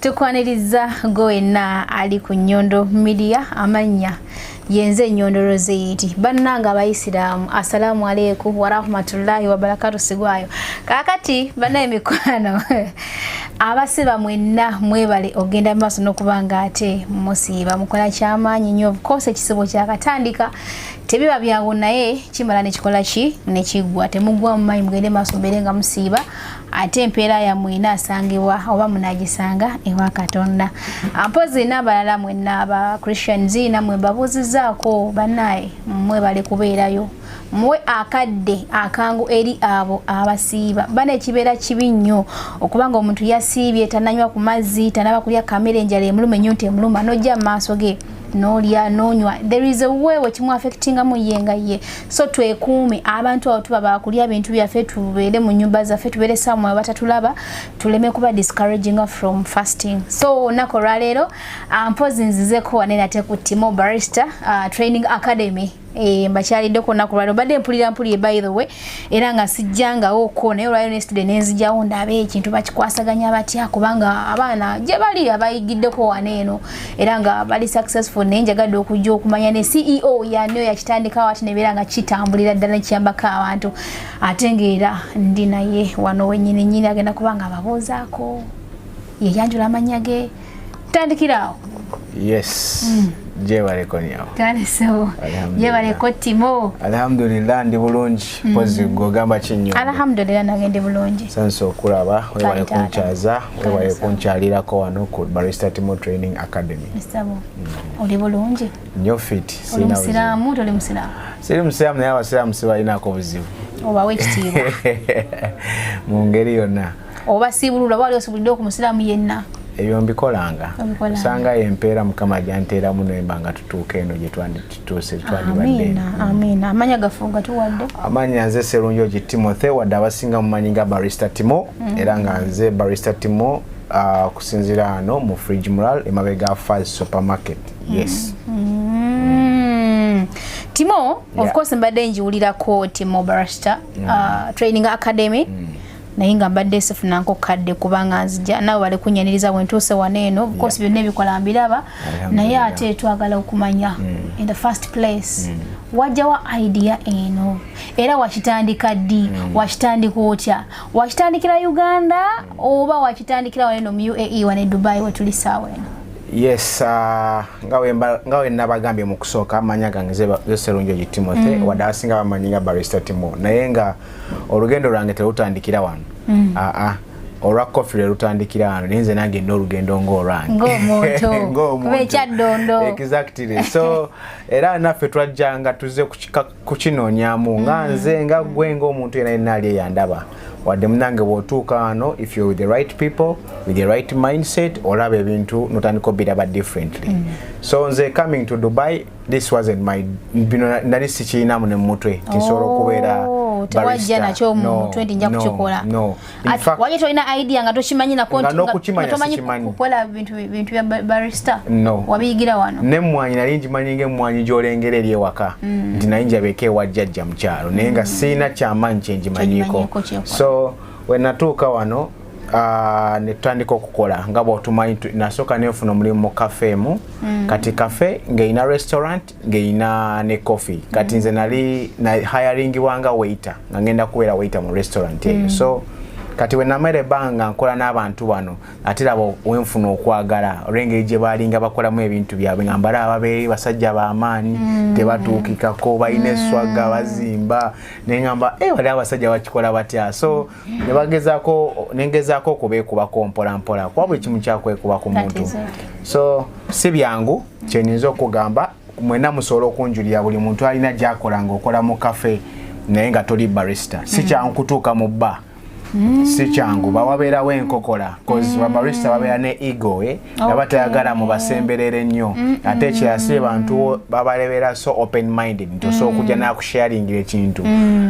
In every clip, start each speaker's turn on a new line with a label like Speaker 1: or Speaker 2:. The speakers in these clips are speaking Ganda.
Speaker 1: tukwaniriza goena ali ku Nyondo Media amanya yenze Nyondo Rozet bannanga abayisiraamu assalamu alaykum wa rahmatullahi wa barakatuh sigwayo kakati bana emikwano abasiba mwenna mwebale ogenda maso nokubanga ate musiba mukola kyamaanyi nnyo of course ekisibo kyakatandika tebiba byawo naye kimala ne kikola ki ne kigwa temugwa mu mayi mugende maso berenga musiba ate empeera ya mwina asangibwa oba munagisanga ewa Katonda ampozi n'abalala mwenna aba Christians namwe babuzizaako bannaye mwebale kubeerayo mwe akadde akangu eri abo abasiiba bana ekibeera kibi nnyo okubanga omuntu yasiibye tananywa ku mazzi tanaba kulya kamere enjala emuluma ennyo temuluma nojja mu maaso ge nolya nonywa there is a way wekimu affectinga mu yenga ye so twekuume abantu abo tuba bakulya bintu byaffe tubeere mu nyumba zaffe tubeere somewhere batatulaba tuleme kuba discouraging from fasting so nakola leero mpozi nzizeko wanene ate ku Timo Barrister Training Academy mbakyaliddeko nakulwalo badde mpulira by the way era nga sijjangawo ko naye olwayo ne student nenzijjawo ndabe ekintu bakikwasaganya batya kubanga abaana gye bali abayigiddeko waneeno era nga bali successful nenjagadde okujja okumanya ne CEO yanyo yakitandikawo ati nebeera nga kitambulira ddala kiyambako abantu ate ng'era ndi naye wano wennyini agenda kubanga ababuuzaako ye yanjula amanya ge tandikirawo
Speaker 2: yes Jebale konyawo.
Speaker 1: Kale so. Jebale ko Timo.
Speaker 2: Alhamdulillah ndi bulungi. Pozi gogamba kinyo.
Speaker 1: Alhamdulillah nagende bulungi.
Speaker 2: Sanso okulaba webale kunchaza, webale kunchalirako wano ku Barrister Timo Training Academy.
Speaker 1: Mr. Oli bulungi.
Speaker 2: Nyo fit.
Speaker 1: Sina musiramu toli musiramu.
Speaker 2: Siri musiramu naye abasiramu sibalina ko buzibu.
Speaker 1: Oba wekitiibwa.
Speaker 2: Mu ngeri yonna.
Speaker 1: Oba sibulula wali osibulidde ku musiramu yenna.
Speaker 2: Ebyo mbikolanga sanga empeera mukama janteera muno embanga tutuuka eno gye twandituse twandibadde
Speaker 1: amina amanya gafunga tuwadde
Speaker 2: amanya nze Serunjo Timothy wadde abasinga mumanyinga Barrister Timo era nga nze Barrister Timo kusinzira ano mu Fridge Mural emabega Fast Supermarket yes
Speaker 1: Timo of course mbadde njiwulirako Timo Barrister Training Academy naye nga mbadde sifunanko kadde kubanga nzija nawe bali kunyaniriza bwentuuse waneeno of course byonna ebikola mbiraba naye ate twagala okumanya in the first place wajjawa idea eno era wakitandika ddi wakitandika otya wakitandikira Uganda oba wakitandikira waneeno mu UAE wane Dubai wetuli saawa eno
Speaker 2: yes ngawe nabagambye mu kusooka amanya gange ze Serunjo Timothy wadde asinga bamanyinga Barrister Timo naye nga olugendo lwange terutandikira wano olwa coffee lutandikira wano nenze nange n'olugendo ng'olwange
Speaker 1: ng'omuntu bekyaddondo
Speaker 2: exactly so era naffe twajjanga tuze kukinonyaamu nga nze nga gwe ng'omuntu yenna ali eyandaba wadde munange bw'otuuka wano if you're with the right people with the right mindset olaba ebintu notandika obiraba differently so nze coming to Dubai this wasn't my nali sikiinamu ne mutwe kisobola okubeera
Speaker 1: tewajja nakyo mu 20 nja kukikola wajja tolina idea nga tokimanyi tomanyi kukola bintu bya barrister wabiyigira wano n'emmwanyi nali ngimanyi ng'emmwanyi gy'olengera eri ewaka nti naye njabeko ewajjajja mu kyalo naye nga siina kyamaanyi kyengimanyiiko so wenatuuka wano ne tutandika okukola nga bw'otumanyi nasooka nefuna omulimu mu cafe emu kati cafe ng'erina restaurant ng'erina ne coffee kati nze nali hiringibwanga waiter nga ngenda kubeera waiter mu restaurant eyo so kati wenamere ebbanga nkola n'abantu bano ate laba wenfuna okwagala olw'engeri gye baalinga bakolamu ebintu byabwe nga mbala ababeeri basajja b'amaanyi tebatuukikako balina eswaga bazimba naye ngamba wali abasajja bakikola batya so nengezaako okubeekubako mpolampola kuba buli kimu kyakwekuba ku muntu so si byangu kyenyinza okugamba mwenna musobola okunjulira buli muntu alina gy'akola ng'okola mu cafe naye nga toli barrister si kyangu kutuuka mu bba si kyangu bawabeerawo enkokola cause babarrister babeera ne ego nga batayagala mu basemberere nnyo ate ekyasi bantu babalebera so open minded nti osobola okujja n'akusharingira ekintu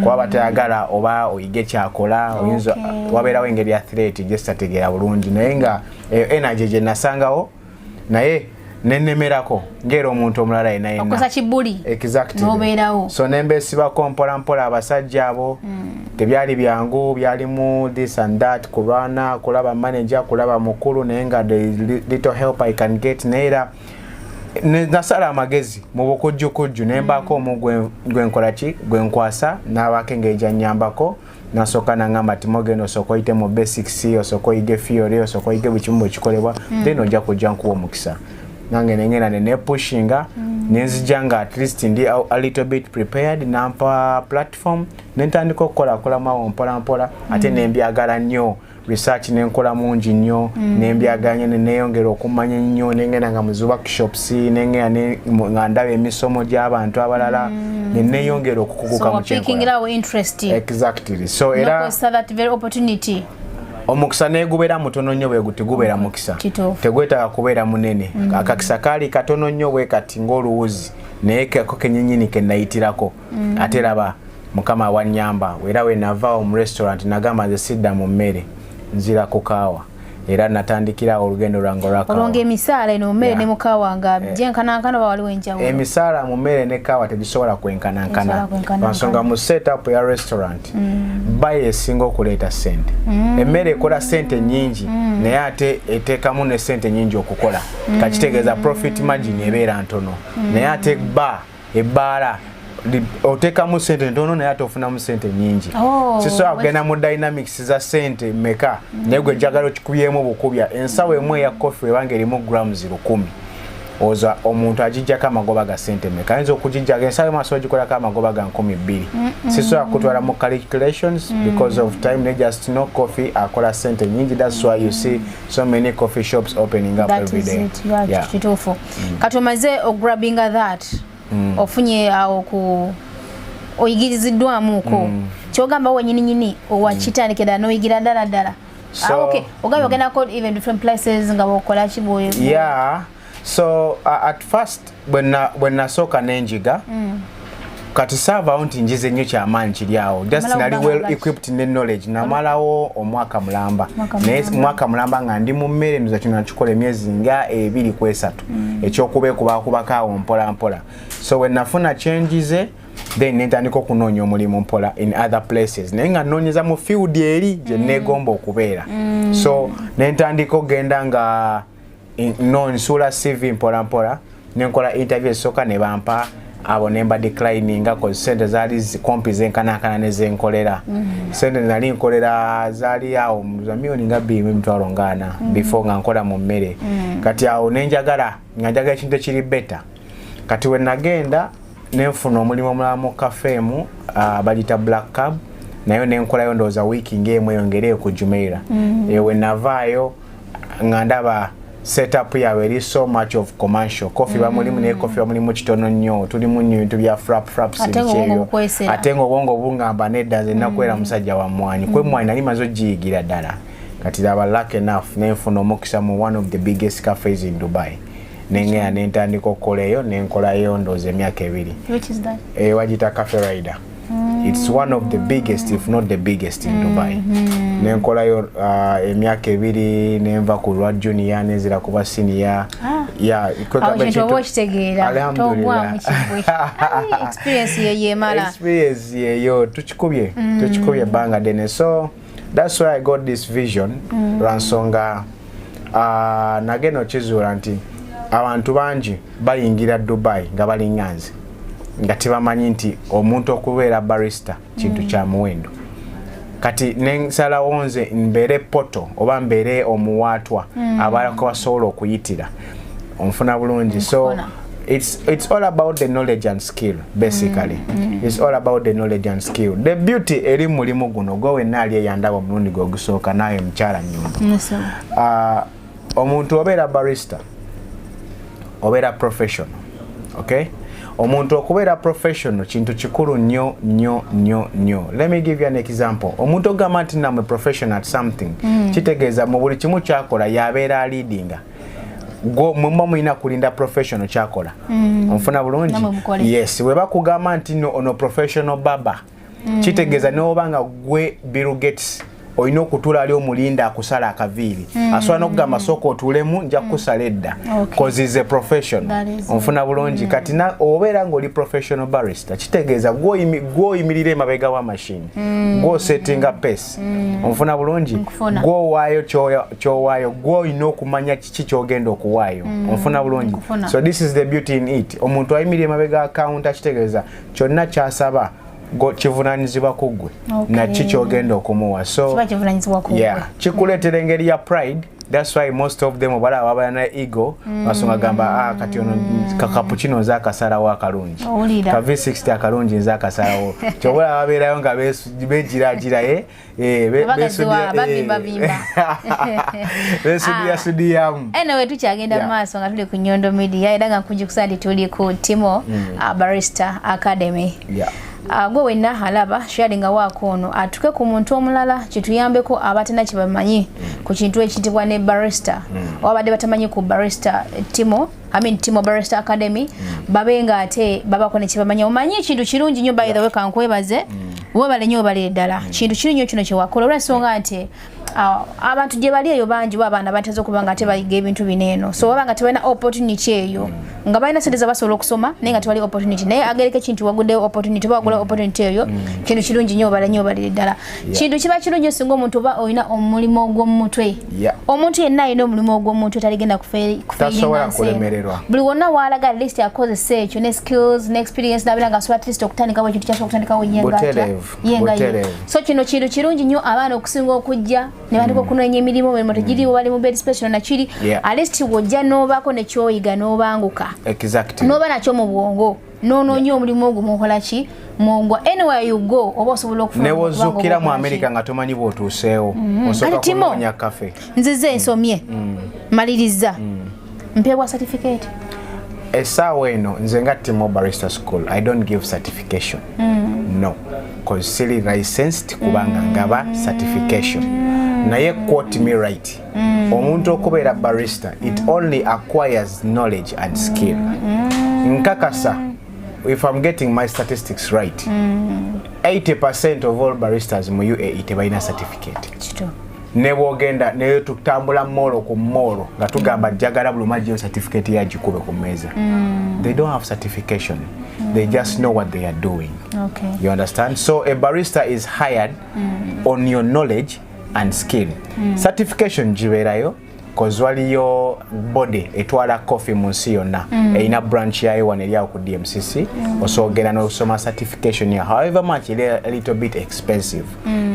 Speaker 1: kuba batayagala oba oyige kyakola oyinza wabeerawo engeri ya threat gye sitategeera bulungi naye nga energy gye nasangawo naye
Speaker 2: nenemerako ngera omuntu omulala ina
Speaker 1: okosa kibuli
Speaker 2: exactly
Speaker 1: nobeerawo
Speaker 2: so nembesibako mpola abasajja abo tebyali byangu byalimu this and that kulwana kulaba manager kulaba mukulu naye nga the little help I can get neera nasala amagezi mu bukujjukujju nembako omu gwenkolaki gwenkwasa n'abakengeja nyambako nasoka nangamba timogeno sokoite mu basics osoko ige theory osoko ige bichimu chikolebwa then ojja kujja nkuwa mukisa nange nengena ne pushinga nenzijanga at least ndi a little bit prepared nampa platform nentandika okukola mawo mpola ate nembyagala nnyo research nenkola mungi nnyo nembyaganye neyongera okumanya nnyo nengena nga muzi workshops nengena nga ndaba emisomo gy'abantu abalala neyongera okukuguka mu
Speaker 1: kyenkola
Speaker 2: exactly so era
Speaker 1: that very opportunity
Speaker 2: omukisa negubera mutono nnyo bwe guti gubera mukisa tegwetaaga kubeera munene akakisa kali katono nnyo bwe kati ng'oluwuzi naye kako kenyinyini ke nayitirako ate raba mukama wannyamba era we nava mu restaurant nagamba nze sidda mu mmere nzira ku kaawa era natandikira olugendo lwange olwakaawa
Speaker 1: olonga emisaala eno mmere ne mukaawa nga gyenkanankana waliwo enjawulo
Speaker 2: emisaala mu mmere ne kaawa tebisobola kwenkanankana lwansonga mu setup ya restaurant bayi esinga okuleeta ssente emmere ekola ssente nnyingi naye ate eteekamu ne ssente nnyingi okukola kakitegeeza profit margin ebeera ntono naye ate ebbaala otekamu sente ntono naye ate ofunamu sente nyingi sisobola kugenda mu dynamics za sente meka naye gwe njagala okikubyemu obukubya ensawo emu eya kofi ebanga erimu grams 100 oza omuntu agijjako amagoba ga sente meka ayinza okugijjaga ensawo emu asobola gikolako amagoba ga 200 sisobola kutwala mu calculations because of time they just know coffee akola sente nyingi. That's why you see so many coffee shops opening up every day.
Speaker 1: Kituufu kati omaze ograbbinga that ofunye awo ku oyigiriziddwamuko kyogamba wenyininyini owakitandikira n'oyigira ddala okay ogamba ogendako even different places nga bokola kiboye
Speaker 2: so at first when nasooka n'enjiga kati saava nti njize nnyo kyamaanyi kiri awo just nali well equipped ne knowledge namalawo omwaka mulamba naye mwaka mulamba nga ndi mu mmere ndoza kino nakikola emyezi nga 2 ku 3 ekyokubeekubakubako awo mpola so when nafuna changes then nentandika okunoonya omulimu mpola in other places naye nga nnoonyeza mu field eri gye neegomba okubeera so nentandika okgenda nga nsuula CV mpola nenkola interview esooka ne bampa abo nemba declining nga sente zaali kompi zenkanankana nezenkolera sente nali nkolera zaali awo za milioni nga 2.50 before nga nkola mu mmere kati awo nenjagala ekintu ekiri better kati we nagenda nenfuna omulimu omulala mu kafeemu balita Black Cab nayo nenkolayo ndowooza wiiki ng'emu eyongereyo ku Jumeirah we navaayo nga ndaba setup yawe eri so much of commercial coffee bamulimu ne coffee bamulimu kitono nnyo tulimu bintu bya fraps ebikyebyo ate ng'obwongo bungamba nedda nze nakwera musajja wa mmwanyi kwe mmwanyi nali maze ogiyigira ddala kati laba lucky enough nenfuna omukisa mu one of the biggest cafes in Dubai nengea nentandika okukoleyo nenkolayo ndowooza emyaka 2 wagita Cafe Rider. It's one of the biggest if not the biggest in Dubai. Nenkolayo emyaka 2 nenva ku lwa junior nezira kuba senior. Alhamdulillah.
Speaker 1: Experience ye mala.
Speaker 2: Experience ye yo tukikubye banga dene. So that's why I got this vision ransonga nageno chizura nti abantu bangi bayingira Dubai nga bali nganzi nga tebamanyi nti omuntu okubeera barista kintu kya muwendo kati nensala wonze mbere poto oba mbere omuwatwa abalako basobola okuyitira onfuna bulungi so it's all about the knowledge and skill basically it's all about the knowledge and skill. The beauty eri mulimu guno gwe wenna ali eyandaba omulundi gw'ogusooka naye mukyala Nyondo omuntu obeera barista obeera professional okay omuntu okubeera professional kintu kikulu nnyo. Let me give you an example. Omuntu ogamba nti namwe professional at something kitegeeza mu buli kimu kyakola yabeera leadinga mumba mulina kulinda professional kyakola onfuna bulungi yes weba kugamba nti ono professional baba kitegeeza n'oba nga gwe Bill Gates oyina okutula ali omulinda akusala akaviiri asobola n'okugamba sooka otulemu nja kukusala edda cause is a professional onfuna bulungi kati obeera ng'oli professional barrister kitegeeza gw'oyimirira emabega w'amashini gw'osettinga pace onfuna bulungi gw'owaayo ky'owaayo gw'olina okumanya kiki ky'ogenda okuwaayo onfuna bulungi so this is the beauty in it omuntu ayimirira emabega akawunta kitegeeza kyonna ky'asaba kivunaanyizibwa ku ggwe naki ky'ogenda okumuwa so kikuleetera engeri ya pride. That's why most of them obala abana ego basonga gamba kati ono kakapuchino nza kasalawo akalungi ka V60 akalungi nza kasalawo kyobola ababeerayo nga bejiragira besudiyamu
Speaker 1: anyway tukyagenda maaso nga tuli ku Nyondo Media era nga kujikusandi tuli ku Timo Barrister Academy. Gwe wenna alaba sharinga wako ono atuke ku muntu omulala kituyambeko abatena kibamanyi ku kintu ekitibwa ne barrister wabadde batamanyi ku barrister Timo Barrister Academy babenga ate babako ne kibamanyi omanyi ekintu kirungi nnyo by the way kankwebaze webale nnyo bale ddala kintu kiri nnyo kino kyewakola olw'ensonga nti abantu gye bali eyo bangi abaana bateze okubanga ate bayiga ebintu bineeno so wabanga tebalina opportunity eyo nga balina sente zabasobola okusoma naye nga tewali opportunity naye agereko ekintu waguddeyo opportunity bagula opportunity eyo kintu kirungi nnyo bala nnyo bali ddala kintu kiba kirungi singa omuntu oba olina omulimu ogw'omumutwe omuntu yenna alina omulimu ogw'omutwe taligenda kufeeringa buli wonna waalaga at least akozesa ekyo ne skills ne experience nabira nga asobola at least okutandikawo ekintu kyasobola okutandikawo yengayo so kino kintu kirungi nnyo abaana okusinga okujja ne batandika okunoonya emirimu bwe tegiriwo bali mu bed special nakiri at least wojja n'obaako ne kyoyiga n'obanguka n'oba nakyo mu bwongo n'onoonya omulimu ogwo mukola ki mwongwa anywhere you go oba osobola okufuna
Speaker 2: ne wozukira mu America nga tomanyi bw'otuuseewo osooka kunoonya kafe
Speaker 1: nzize nsomye maliriza mpeebwa certificate
Speaker 2: essaawa eno nze nga Timo Barrister School I don't give certification no because silly licensed kubanga ngaba certification naye quote me right omuntu okubeera barrister it only acquires knowledge and skill nkakasa if I'm getting my statistics right 80% of all barristers mu UAE tebalina certificate ne bwogenda ne tutambula molo ku molo nga tugamba jagala bulumaji certificate ya jikube ku meza they don't have certification they just know what they are doing you understand so a barrister is hired on your knowledge and skill certification jiberayo cause waliyo body etwala coffee munsi yonna eina branch yayo wanelya ku DMCC osogera no soma certification ya however much a little bit expensive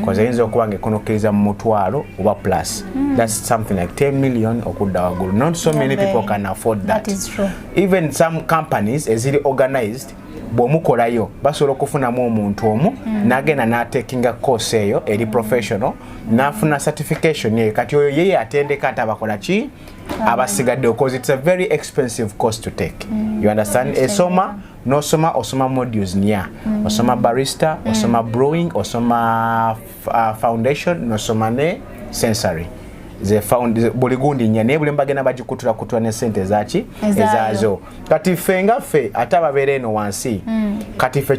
Speaker 2: cause ayinza okubange konokiriza mu mutwalo oba plus that's something like 10 million okudda wagulu not so many people can afford that
Speaker 1: is true
Speaker 2: even some companies ezili organized bw'omukolayo basobola okufunamu omuntu omu n'agenda n'atekinga course eyo eri professional n'afuna certification ye kati oyo yeye atendeka ate abakola ki abasigadde because it's a very expensive course to take you understand osoma modules nya osoma barrister osoma brewing osoma foundation nosoma ne sensory ze found buli gundi nya ne buli mbagena bagikutula ne sente zachi ezazo kati fenga fe atababere eno wansi kati fe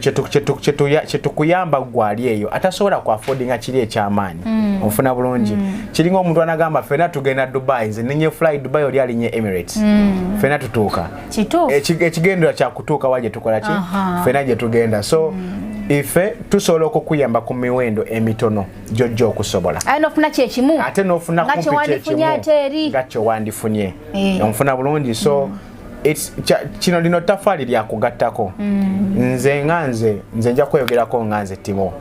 Speaker 2: chetukuyamba gwali eyo atasobola ku affordinga kiri ekyamaani ofuna bulungi kiringo omuntu anagamba fena tugenda Dubai nze nenye fly Dubai oli alinye Emirates fena tutuuka ekigendera kya kutuuka waje tukola ki fena je tugenda so ife tusobola okukuyamba ku miwendo emitono jojjo okusobola
Speaker 1: nofuna kyekimu
Speaker 2: ate nofuna kumpi kyekimu ngakyo wandifunye onfuna bulungi so kino lino tafaali lyakugattako nze nja kweyogerako nga nze Timo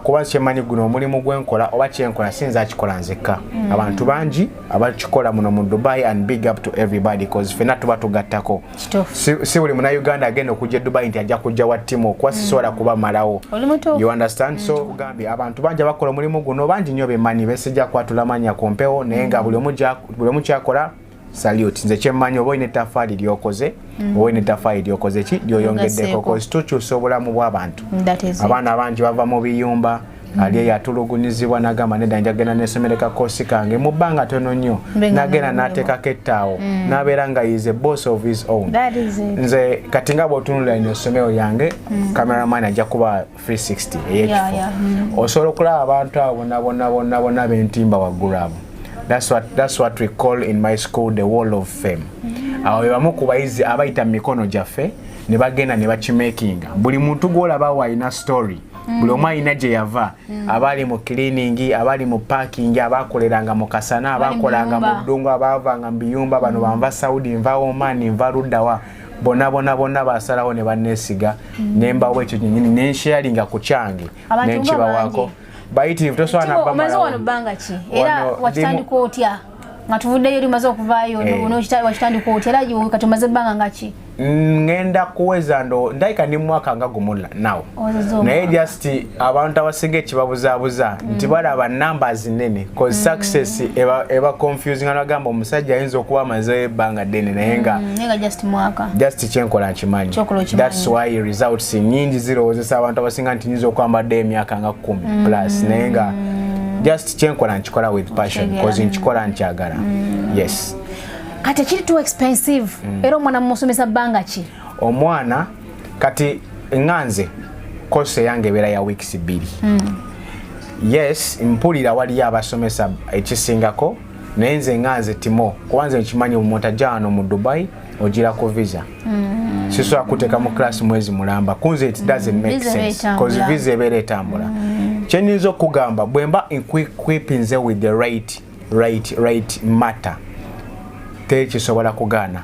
Speaker 2: kuba kyemanyi guno omulimu gwenkola oba kyenkola sinza kikola nzekka abantu bangi abakikola muno mu Dubai and big up to everybody cause fena tuba tugattako si buli muna Uganda agenda okujja Dubai nti ajja kujja wa Timo kuba sisobola kuba malawo you understand so kugambye abantu bangi abakola omulimu guno bangi nnyo bemanyi besijja kwatula manya ku mpewo naye nga buli omu kyakola salute nze kyemmanyi oba oyina ettafaali lyokoze oba oyina ettafaali lyokoze ki lyoyongeddeko cause tukyusa obulamu bw'abantu abaana abangi bava mu biyumba ali yatulugunyizibwa nagamba nedda njagenda nesomereka kosi kange mu bbanga tono nnyo nagenda n'ateekako ettaawo n'abeera nga is a boss of his own. Nze kati nga bw'otunulira ino essomero lyange cameraman ajja kuba 360 ey'ekifo osobola okulaba abantu abo bonna bentimba waggulu abo. That's what we call in my school the wall of fame. Awo bamu ku bayizi abayita mu mikono gyaffe ne bagenda ne bakimakinga. Buli muntu gw'olaba walina story. Buli omu alina gye yava. Abali mu cleaning, abali mu parking, abakoleranga mu Kasana, abakolanga mu Ddungu, abaavanga mu Biyumba, bano banva Saudi, nva Oman, nva Luddawa. Bonna basalawo ne banneesiga ne mbawo ekyo nnyini ne nsharinga ku kyange ne nkibawaako. Bayitirivu tosobola na
Speaker 1: bamala wano bbanga ki era wakitandika otya nga tuvuddeyo eri maze okuvaayo wakitandika otya era kati omaze ebbanga nga ki?
Speaker 2: Ngenda kuweza ndo ndayika ni mwaka nga gumu nawo naye just abantu abasinga ekibabuzaabuza nti balaba numbers nene cause success eba confusing anagamba omusajja ayinza okuba amazeeyo ebbanga ddene naye nga just kyenkola nkimanyi. That's why results nyingi zirowoozesa abantu abasinga nti nyinza okwambadde emyaka nga 10 plus naye nga just kyenkola nkikola with passion cause nkikola nkyagala. Yes.
Speaker 1: Kati kiri too expensive. Era omwana musomesa bbanga ki?
Speaker 2: Omwana kati nganze kose yange ebeera ya weeks 2. Yes, mpulira waliyo abasomesa ekisingako naye nze nganze timo kubanze nkimanyi omutajano mu Dubai ogira ku visa. Sisobola kuteeka mu class mwezi mulamba kunze it doesn't make sense cause visa ebeera etambula. Kyenyiza okugamba bwe mba equippinze with the right matter tekisobola kugaana.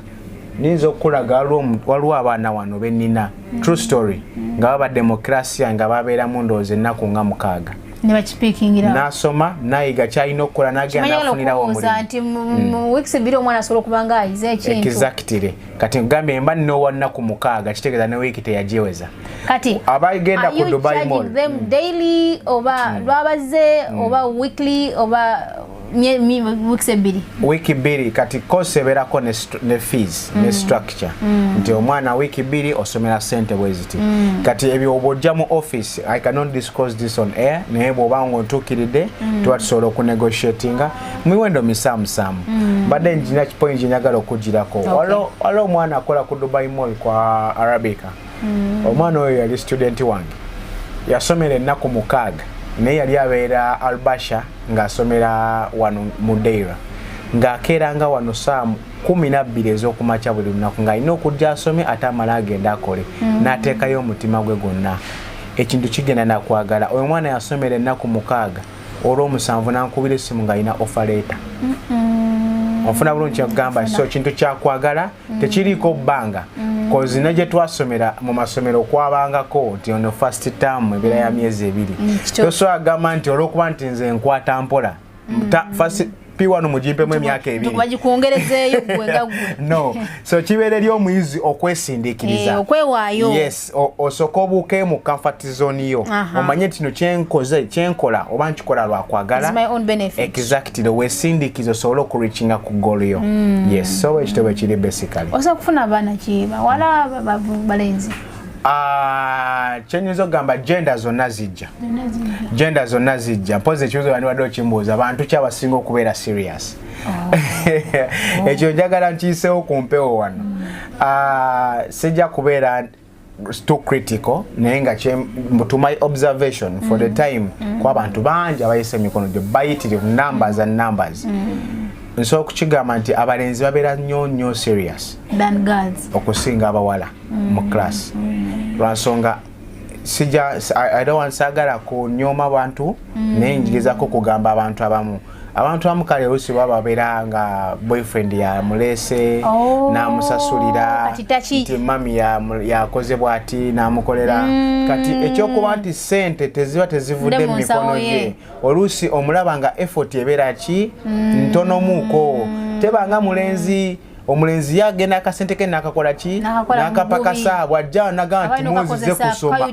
Speaker 2: Niyinza okulaga waliwo abaana wano bennina true story nga babadde mu class nga babeeramu ndowooza ennaku nga 6 nasoma nayiga kyalina okukola nagenda nafunirawo omulimu
Speaker 1: weeks 2 omwana asobola okuba nga ayize ekintu
Speaker 2: exactly. Kati ngambye mba ninowa nnaku 6 kitegeeza ne weeki teyagyeweza.
Speaker 1: Kati
Speaker 2: abagenda ku Dubai Mall
Speaker 1: them daily oba lwabaze oba weekly oba weeks 2
Speaker 2: wiki 2 kati course ebeerako ne fees ne structure nti omwana wiki 2 osomera sente bweziti kati ebyo obojja mu office I cannot discuss this on air naye bw'oba ng'ontuukiridde tuba tusobola okunegotiatinga miwendo misaamusaamu mbadde njina kipoint njagala okugirako waliwo omwana akola ku Dubai Mall kwa Arabica. Omwana oyo yali student wange yasomera ennaku 6 naye yali abeera Albasha ng'asomera wano Mudeira ng'akeeranga wano saa 12 ez'okumakya buli lunaku ng'alina okujja asome ate amala agenda akole n'ateekayo omutima gwe gwonna ekintu kigenda nakwagala. Oyo mwana yasomera ennaku 6 olw'omusanvu n'ankubira essimu ng'alina offer letter. Ofuna bulungi okugamba so kintu kyakwagala tekiriiko bbanga kozi ne gye twasomera mu masomero kwabangako nti ono first term ebeera ya myezi 2 tosobola kugamba nti olw'okuba nti nze nkwata mpola first P1 mujimpemu emyaka 2
Speaker 1: bagikwongerezeeyo gwenga gwe
Speaker 2: no so kibeera eri omuyizi okwesindiikiriza
Speaker 1: okwewaayo.
Speaker 2: Yes osooka obuuke mu comfort zone yo omanye nti no kyenkola oba nkikola lwakwagala exactly weesindiikiza osobole okureachinga ku goal yo. Yes so ekyo bwe kiri basically
Speaker 1: osobola kufuna abaana ki bawala balenzi
Speaker 2: kyenyiza okugamba gender zonna zijja mpozi ekibuzo bandi wadde okimbuuza abantu ki abasinga okubeera serious. Ekyo njagala nkiyiseewo ku mpewo wano sijja kubeera too critical naye nga to my observation for the time kwa abantu bangi abayise emikono gye bayitirivu numbers and numbers nsobola okukigamba nti abalenzi babeera nnyo serious
Speaker 1: than girls
Speaker 2: okusinga abawala mu class lwansonga I don't want sagala kunyooma abantu naye njigizako kugamba abantu abamu kale oluusi babeera nga boyfriend yamuleese n'amusasulira nti mami yakoze bw'ati n'amukolera kati ekyokuba nti sente teziba tezivudde mu mikono gye oluusi omulaba nga effort ebeera ki ntonomuuko tebanga omulenzi yagenda akasente ke nakakola ki nakapakasa bwajja nagamba nti muzize kusoma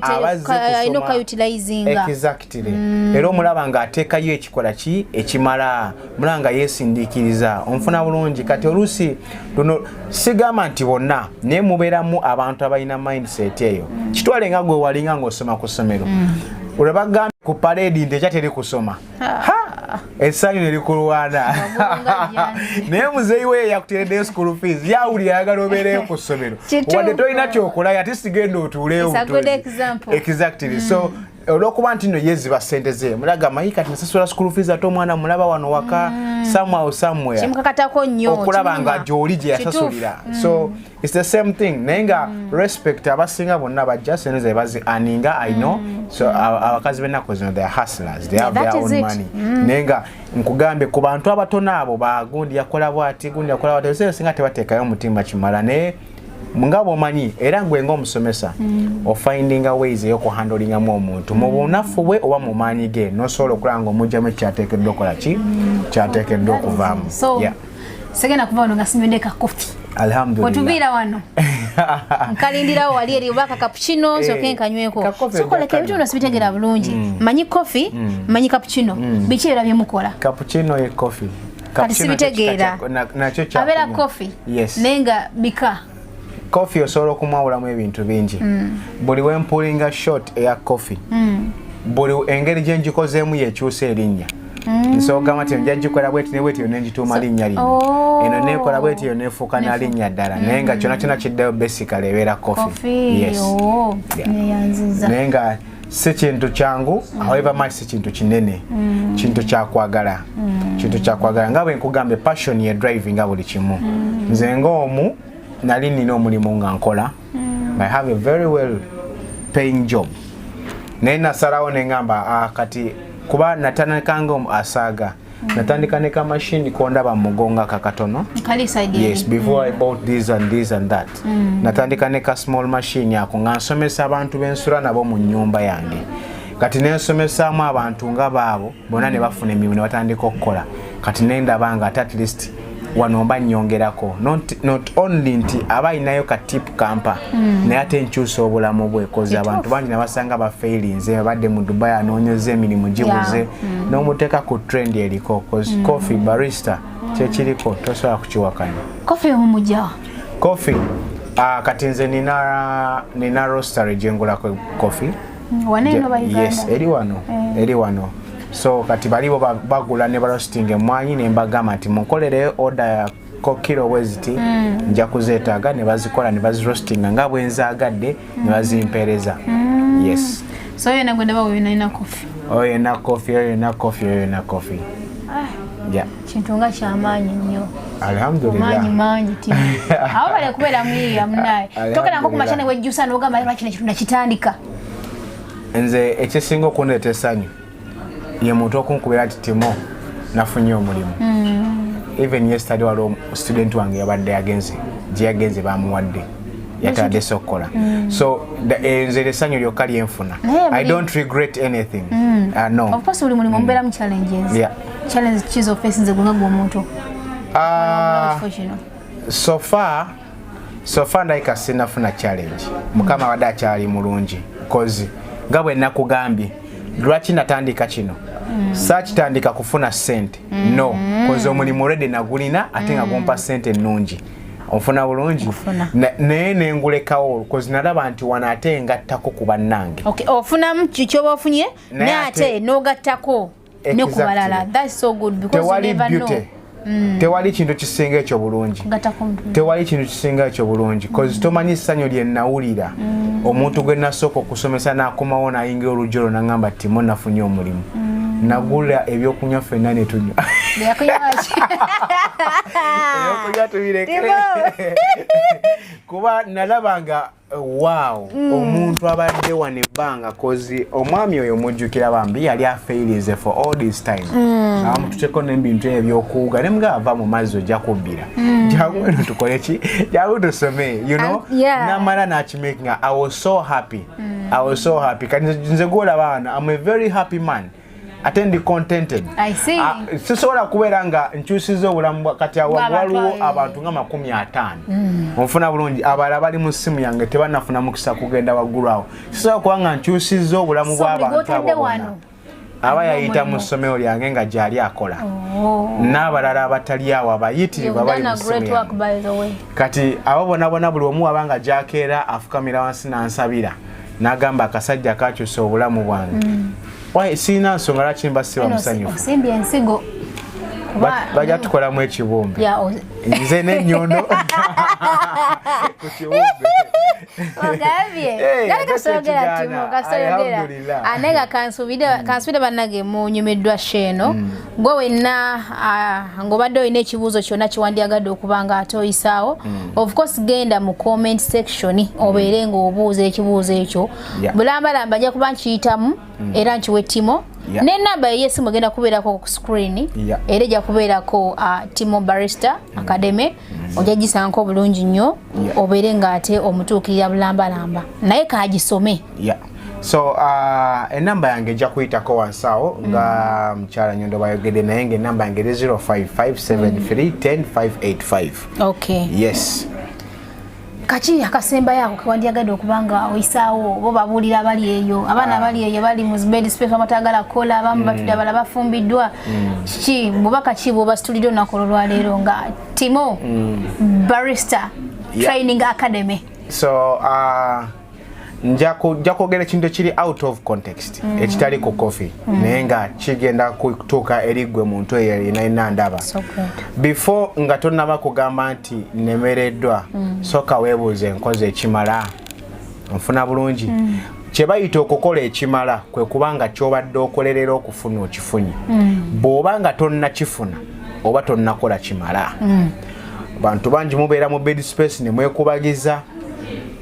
Speaker 1: ayina okayutilizinga
Speaker 2: exactly era omulaba nga ateekayo ekikola ki ekimala mulaba nga yeesindiikiriza onfuna bulungi kati oluusi luno sigamba nti bonna naye mubeeramu abantu abalina mindset eyo kitwale nga gwe walinga ng'osoma ku ssomero olabagambye ku parade nte kyateri kusoma essanyu ne likulwana naye muzeeyi we yakutereddeyo school fees yawulira ayagala obeereyo ku ssomero wadde tolina kyokola ate sigenda otuuleyo exactly so olwokuba nti nno yeziba ssente ze mulaga mayi kati nsasula school fees ate omwana mulaba wano waka somewhere
Speaker 1: kimukakatako nnyo
Speaker 2: okulaba nga gy'oli gye yasasulira so it's the same thing naye nga respect abasinga bonna bajja sente ze bazi aninga I know so abakazi b'ennaku zino they are hustlers they have their own money naye nga nkugambe ku bantu abatono abo bagundi yakola bwati gundi yakola bwati ebiseera singa tebateekayo omutima kimala naye nga bw'omanyi era gwe ng'omusomesa ofindinga ways ey'okuhandolingamu omuntu mu bunafu bwe oba mu maanyi ge n'osobola okulaba ng'omugyamu ekyateekeddwa okukola ki kyateekeddwa okuvaamu
Speaker 1: segenda kuva wano nga sinywedde kofi
Speaker 2: alhamdulillah
Speaker 1: wetuviira wano nkalindirawo wali eri oba cappuccino nsoke nkanyweko sokoleka ebintu bino sibitegeera bulungi manyi kofi manyi cappuccino biki era byemukola
Speaker 2: cappuccino ye kofi
Speaker 1: kati sibitegeera abeera kofi naye nga bika
Speaker 2: coffee osobola okumwawulamu ebintu bingi buli wempulinga shot eya coffee buli engeri gye ngikozeemu yekyusa erinnya nsogamba nti nja gikola bweti ne bweti yonna ngituuma linnya lino eno neekola bweti yonna efuuka na linnya ddala naye nga kyonna kyonna kiddayo basically ebeera coffee naye nga si kintu kyangu however much si kintu kinene kintu kyakwagala nga bwe nkugambe passion ye driving nga buli kimu nze ng'omu nali nina omulimu nga nkola I have a very well paying job naye nasalawo ne ngamba kati kuba natandikanga asaaga natandika ne kamashini kondaba mugonga kakatono yes before I bought this and that natandika ne ka small machine ako nga nsomesa abantu bensula nabo mu nnyumba yange kati nensomesaamu abantu nga baabo bonna ne bafuna emirimu ne batandika okukola kati nendabanga at least wano mba nnyongerako not only nti aba alinayo ka tip kampa naye ate nkyusa obulamu bwe kozi abantu bangi nabasanga bafailinze badde mu Dubai anoonyeza emirimu gibuze n'omuteeka ku trend eriko cause coffee barista kyekiriko tosobola kukiwakanya
Speaker 1: coffee omumujjawa
Speaker 2: coffee kati nze nina roastery gye ngulako coffee
Speaker 1: wanenga Uganda
Speaker 2: yes eri wano so kati balibo bagula ne roasting emwanyi ne mbagamba nti munkolere order ya kilo bweziti nja kuzeetaaga ne bazikola ne baziroasting nga bwenzaagadde ne bazimpereza yes
Speaker 1: so yena gwenda bawo yena coffee
Speaker 2: oyena coffee yeah
Speaker 1: kintu nga kyamaanyi nnyo
Speaker 2: alhamdulillah
Speaker 1: manyi timu awo bale kubeera mwiri amunaye tokera nko kumashane wejjusa n'ogamba lwa kino kitu nakitandika
Speaker 2: nze ekisinga okundeeta essanyu ye muntu okunkubira ati timo nafunye omulimu even yesterday waliwo student wange yabadde yagenze bamuwadde yatadde sokola so nze essanyu lyokka lyenfuna I don't regret anything no
Speaker 1: of course buli mulimu mubeeramu challenges challenge kizo face nze gwenga gwomuntu
Speaker 2: so far ndayika sinafuna challenge mukama wadde akyali mulungi because nga bwe nakugambye lwaki natandika kino saakitandika kufuna sente no koze omulimu already nagulina ate nga gumpa sente ennungi onfuna bulungi naye nengulekawo koze nalaba nti wano ate ngattako ku bannange
Speaker 1: ofunamu kikyoba ofunye naye ate n'ogattako ne ku balala that's so good because you never know
Speaker 2: tewali kintu kisinga ekyo bulungi koze tomanyi ssanyu lye nawulira omuntu gwe nasooka okusomesa n'akomawo n'ayingira olujjolo n'angamba ati mo nafunye omulimu nagula ebyokunywa ffenna ne tunywa ebyokunywa tubirekere kuba nalabanga wow omuntu abadde wano ebbanga kozi omwami oyo mujjukira bambi yali afailize for all this time amututeko n'ebintu ebyokuwuga ne mga ava mu mazzi ojja kubbira jagweno tukole ki jagu tusome you know namala nakimakinga I was so happy kati nze gwolaba wano I'm a very happy man atendi contented
Speaker 1: I see
Speaker 2: sisobola kubeera nga nkyusiza obulamu kati waliwo abantu nga 50 onfuna bulungi abalala bali mu ssimu yange tebanafuna mukisa kugenda waggulu awo sisobola kuba nga nkyusiza obulamu bw'abantu abo aba yayita mu ssomero lyange nga gyali akola n'abalala abatali awo abayitirivu bali mu ssomero kati abo bonna buli omu wabanga gyakeera afukamira wansi n'ansabira n'agamba akasajja kakyusa obulamu bwange Why sina nsonga laki mbasiba musanyufu
Speaker 1: simbi ensigo
Speaker 2: bajja tukolamu ekibumbe nze n'ennyondo ku kibumbe
Speaker 1: ogambye gali kasogera timo kasogera anega kansubide bannage munyumiddwa sheno gwe wenna ng'obadde olina ekibuuzo kyonna kiwandiyagadde okubanga atoyisaawo of course genda mu comment section obeere ng'obuuza ekibuuzo ekyo bulambalamba ajja kuba nkiyitamu era nkiwe timo n'ennamba y'essimu egenda kubeerako ku screen era ejja kubeerako Timo Barrister Academy ojja gisanko obulungi nnyo obeere ng'ate omutuukirira bulambalamba naye kaagisome
Speaker 2: so enamba yange ejja kuyitako wansi awo nga mukyala Nyondo bayogedde naye ng'enamba yange eri 0557310585
Speaker 1: okay
Speaker 2: yes
Speaker 1: kaki akasembayo ako kewandiyagadde okubanga oyisaawo bo babuulira abali eyo abaana abali eyo bali mu bed space amatagala kola abamu batudde abala bafumbiddwa kiki bubaka ki bwobasitulidde olunaku olwaleero nga Timo Barrister Training Academy
Speaker 2: so nja kwogera ekintu ekiri out of context ekitali ku coffee naye nga kigenda kutuuka eriggwe muntu eyo yenalina ndaba before nga tonnaba kugamba nti nemereddwa soka weebuuze nkoze ekimala nfuna bulungi kye bayita okukola ekimala kwe kubanga kyobadde okolerera okufuna okifunye bw'oba nga tonnakifuna oba tonnakola kimala bantu bangi mubeera mu bed space ne mwekubagiza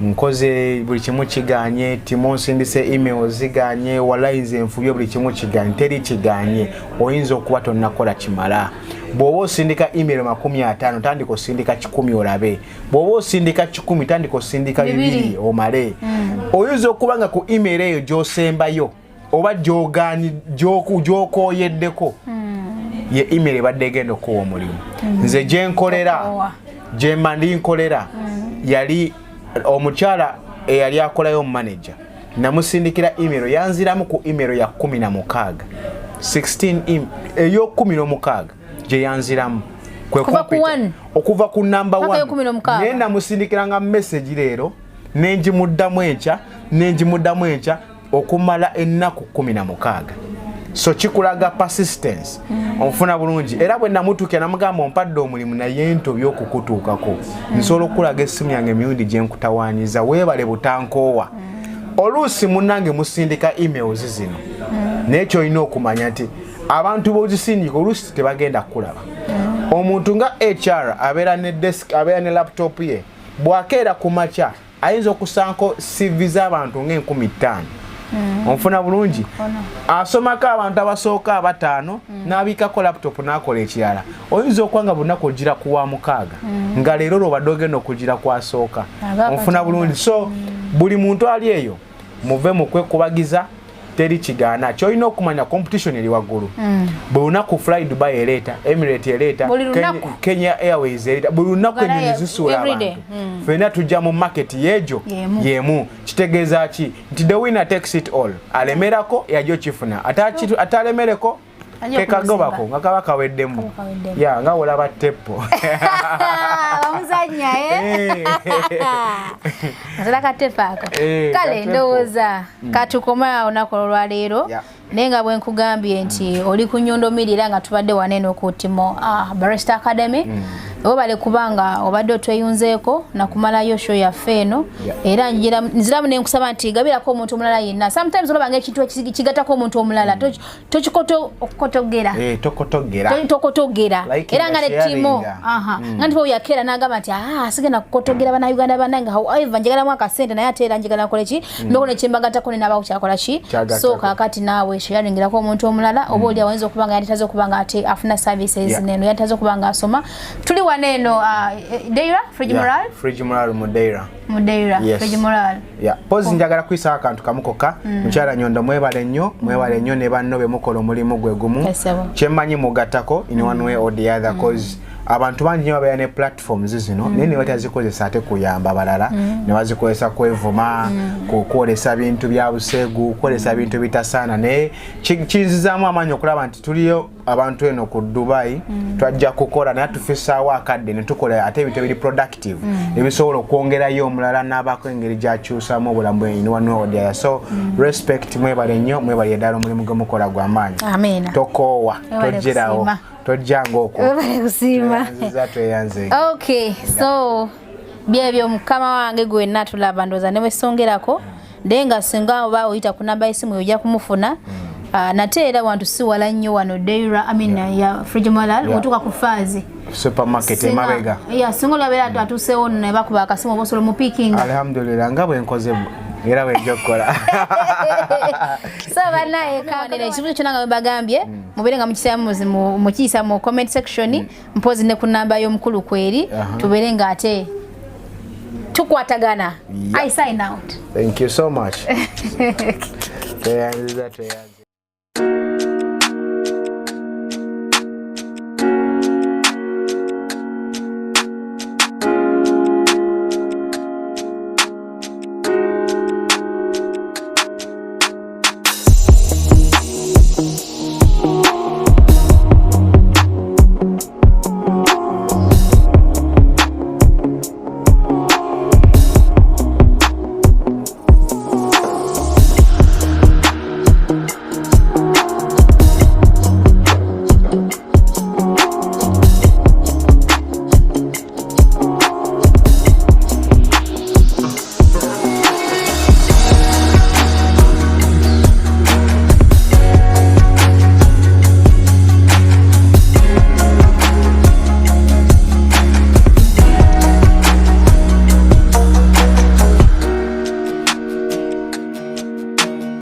Speaker 2: nkoze buli kimu kiganye Timo nsindise email ziganye walayinze enfubye buli kimu kiganye teri kiganye oyinza okuba tonnakola kimala bw'oba osindika email 50 tandika osindika 10 olabe bw'oba osindika 10 tandika osindika 2 omale oyinza okuba nga ku email eyo gy'osembayo oba gy'okooyeddeko ye email ebadde egenda okuwa omulimu nze gyenkolera gyemandi nkolera yali omukyala eyali akolayo manager namusindikira email yanziramu ku email ya 16 eyo 16 gye yanziramu okuva ku number 1 naye namusindikira nga message leero nenjimuddamu enkya okumala ennaku 16 so kikulaga persistence onfuna bulungi era bwe namutuukya namugamba ompadde omulimu naye ntobye okukutuukako nsobola okulaga essimu yange emirundi gye nkutawaanyiza weebale butankoowa oluusi munnange musindika emails zino naye kyolina okumanya nti abantu b'ozisindika oluusi tebagenda kulaba omuntu nga HR abeera ne desk abeera ne laptop ye bwakeera ku makya ayinza okusanko CV z'abantu nga 15 onfuna bulungi asomako abantu abasooka 5 n'abiikako laptop n'akola ekirala oyinza okwanga bunaku ogira ku wa 6 nga leero lwobadde ogenda okugira kwasooka onfuna bulungi so buli muntu ali eyo muve mu kwekubagiza teri kigaana kyolina okumanya competition eri waggulu buli lunaku Fly Dubai ereeta Emirates ereeta Kenya Airways ereeta buli lunaku ennyonyi zisuula abantu ffenna tujja mu market yeegyo yemu kitegeeza ki nti the winner takes it all alemerako yajjo kifuna atalemereko kekagobako nga kaba kaweddemu nga olaba teppo
Speaker 1: bamuzanya azalaka tepako kale ndowooza katukoma olunaku olwaleero naye nga bwe nkugambye nti oli ku Nyondo Media era nga tubadde waneeno ku Timo Barrister Academy obale kubanga obadde otweyunzeeko nakumalayo show yaffe eno era nziramu nenkusaba nti gabirako omuntu omulala yenna sometimes olabanga ekintu kigatako omuntu omulala tokikotogera era nga ne Timo nga nti yakera n'agamba nti sigenda kukotogera bannayuganda bannange however njagalamu akasente naye ate era njagala nkole ki nokone kyembagatako ne nabawo kyakola ki so kakati naawe sharingirako omuntu omulala oba oli awayinza okuba nga yanditaze okuba nga ate afuna services neno yanditaze okuba nga asoma tuli waneno Deira Frigi Moral Mudeira Frigi Moral
Speaker 2: pozi njagala kuyisa akantu kamukoka mukyala Nyondo mwebale nnyo ne banno be mukola omulimu gwe gumu kyemmanyi mugatako in one way or the other cause abantu bangi nyo babeera ne platforms zino naye ne batazikozesa ate kuyamba balala ne bazikozesa kwevuma kukwolesa bintu bya buseegu kukolesa bintu bitasaana naye kinzizaamu amaanyi okulaba nti tuliyo abantu eno ku Dubai twajja kukola naye tufisaawo akadde ne tukola ate ebintu ebiri productive ebisobola okwongerayo omulala n'abaako engeri gyakyusaamu obulamu bwenyi wano wadya. So respect, mwebale nnyo, mwebale ddala omulimu gwe mukola gw'amaanyi. Tokoowa, tojjerawo, tojjanga okwo. Tweyanze.
Speaker 1: Okay, so byebyo mukama wange gwenna tulaba ndooza ne wesongerako denga singa oba oyita ku namba y'essimu ojja kumufuna. Nate era wantu si wala nnyo wano Deira ya Fridge Malal otuuka ku Faazi
Speaker 2: supermarket emabega.
Speaker 1: Singa olabera atuuseewo nno ne bakuba akasimu oba osobola mupiikinga.
Speaker 2: Alhamdulillah nga bwe nkoze era bwejja okukola.
Speaker 1: So banaye kawanira ekibuzo kyonna nga bwe bagambye mubeere nga mukiyisa mu comment section mpozi ne ku namba y'omukulu kweri tubeere nga ate tukwatagana. I sign out.
Speaker 2: Thank you so much. Tweyanziza.